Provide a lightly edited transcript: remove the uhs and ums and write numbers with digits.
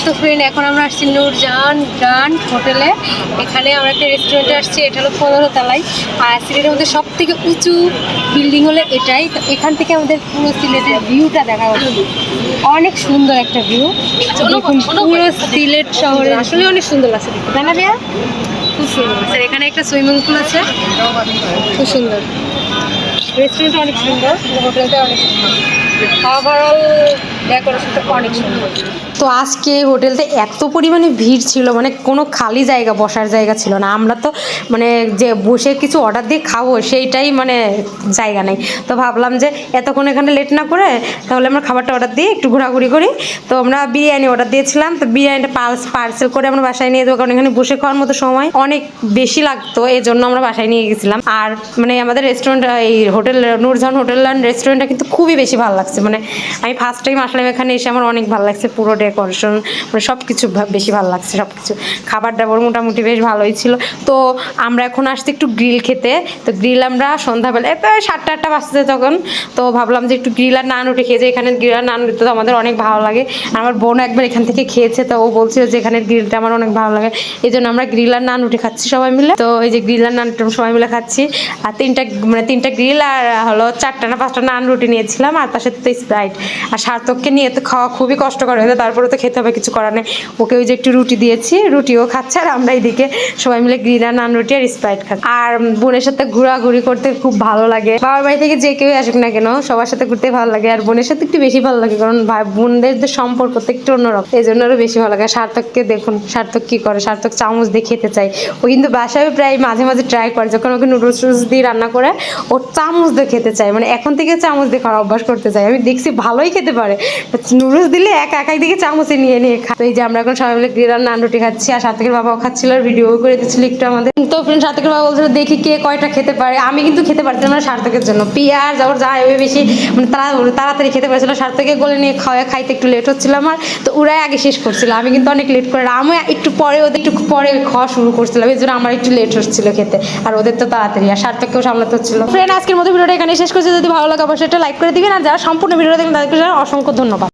তো ফ্রেন্ড, এখন আমরা আসছি নূরজাহান গ্র্যান্ড হোটেলে। এখানে আমরা একটা রেস্টুরেন্টে আসছি, এটা হলো 15 তলায়। আর সিলেটের মধ্যে সব থেকে উঁচু বিল্ডিং হলো এটাই। তো এখান থেকে আমাদের পুরো সিলেটের ভিউটা দেখা যাবে, অনেক সুন্দর একটা ভিউ। দেখুন পুরো সিলেট শহরে আসলে অনেক সুন্দর লাগছে দেখতে, তাই না ভাইয়া? খুব সুন্দর স্যার। এখানে একটা সুইমিং পুল আছে, খুব সুন্দর। রেস্টুরেন্টটা অনেক সুন্দর, হোটেলটা অনেক সুন্দর, ওভারঅল ডেকোরেশনটা অনেক সুন্দর। তো আজকে হোটেলতে এত পরিমাণে ভিড় ছিল, মানে কোনো খালি জায়গা বসার জায়গা ছিল না। আমরা তো মানে যে বসে কিছু অর্ডার দিয়ে খাবো সেইটাই মানে জায়গা নেই। তো ভাবলাম যে এতক্ষণ এখানে লেট না করে তাহলে আমরা খাবারটা অর্ডার দিয়ে একটু ঘোরাঘুরি করি। তো আমরা বিরিয়ানি অর্ডার দিয়েছিলাম, তো বিরিয়ানিটা পার্সেল করে আমরা বাসায় নিয়ে যাবো, কারণ এখানে বসে খাওয়ার মতো সময় অনেক বেশি লাগতো, এই জন্য আমরা বাসায় নিয়ে গেছিলাম। আর মানে আমাদের রেস্টুরেন্ট, এই হোটেল নূরজাহান হোটেল অ্যান্ড রেস্টুরেন্টটা কিন্তু খুবই বেশি ভালো লাগছে। মানে আমি ফার্স্ট টাইম আসলাম এখানে এসে, আমার অনেক ভালো লাগছে। পুরো ডেকোরেশন মানে সব কিছু বেশি ভালো লাগছে, সব কিছু। খাবার দাবার মোটামুটি বেশ ভালোই ছিল। তো আমরা এখন আসছি একটু গ্রিল খেতে। তো গ্রিল আমরা সন্ধ্যাবেলা এত 7টা-8টা বাজছে তখন, তো ভাবলাম যে একটু গ্রিল আর নান রুটি খেয়েছে। এখানে গ্রিল আর নান রুটি তো আমাদের অনেক ভালো লাগে। আমার বোন একবার এখান থেকে খেয়েছে, তো ও বলছিল যে এখানের গ্রিলটা আমার অনেক ভালো লাগে। এই জন্য আমরা গ্রিল আর নান রুটি খাচ্ছি সবাই মিলে। তো এই যে গ্রিল আর নান সবাই মিলে খাচ্ছি। আর তিনটা গ্রিল আর হলো 4টা না 5টা নান রুটি নিয়েছিলাম, আর তার সাথে তো স্প্রাইট। আর সার্থককে নিয়ে তো খাওয়া খুবই কষ্টকর হয়েছে, তারপরে তো খেতে হবে, কিছু করার নেই। ওকে ওই যে একটু রুটি দিয়েছি, রুটিও খাচ্ছে, আর আমরা এইদিকে সবাই মিলে গ্রিল আর নান রুটি আর স্প্রাইট খাচ্ছি। আর বোনের সাথে ঘোরাঘুরি করতে খুব ভালো লাগে। বাবার বাড়ি থেকে যে কেউ আসুক না কেন, সবার সাথে ঘুরতে ভালো লাগে। আর বোনের সাথে একটু বেশি ভালো লাগে, কারণ ভাই বোনদের যে সম্পর্ক তো একটু অন্যরকম, এই জন্য আরও বেশি ভালো লাগে। সার্থককে দেখুন, সার্থক কি করে, সার্থক চামচ দিয়ে খেতে চাই। ও কিন্তু বাসায় প্রায় মাঝে মাঝে ট্রাই করে, যখন ওকে নুডলস দিয়ে রান্না করে ও চামচ দিয়ে খেতে চায়। মানে এখন থেকে চামচ দিয়ে খাওয়ার অভ্যাস করতে চাই। আমি দেখছি ভালোই খেতে পারে, নুডলস দিলে এক দিকে চামচে নিয়ে নিয়ে খায়। তো এই যে আমরা এখন সবাই মিলে গ্রিল আর নান রুটি খাচ্ছি, আর সার্থকের বাবাও খাচ্ছিল, আর ভিডিও করে দিচ্ছিল একটু আমাদের। তো ফ্রেন্ড, সার্থকের বাবা বলছিল দেখি কে কয়টা খেতে পারে। আমি কিন্তু খেতে পারছিলাম না সার্থকের জন্য, পেঁয়াজ আবার যায় ওই বেশি, মানে তাড়াতাড়ি খেতে পারছিল। সার্থকে গলে নিয়ে খাইতে একটু লেট হচ্ছিল আমার, তো ওরাই আগে শেষ করছিল, আমি কিন্তু অনেক লেট করে। আমি একটু পরে ওদের একটু পরে খাওয়া শুরু করছিলাম, এই জন্য আমার একটু লেট হচ্ছিল খেতে, আর ওদের তো তাড়াতাড়ি। আর সার্থককেও সামলাতে হচ্ছিল। ফ্রেন্ড, আজকের মতো ভিডিওটা এখানে শেষ করছি। যদি ভালো লাগে অবশ্যই একটা লাইক করে দিবেন, আর যারা সম্পূর্ণ ভিডিওটা দেখবেন তাদেরকে অসংখ্য ধন্যবাদ।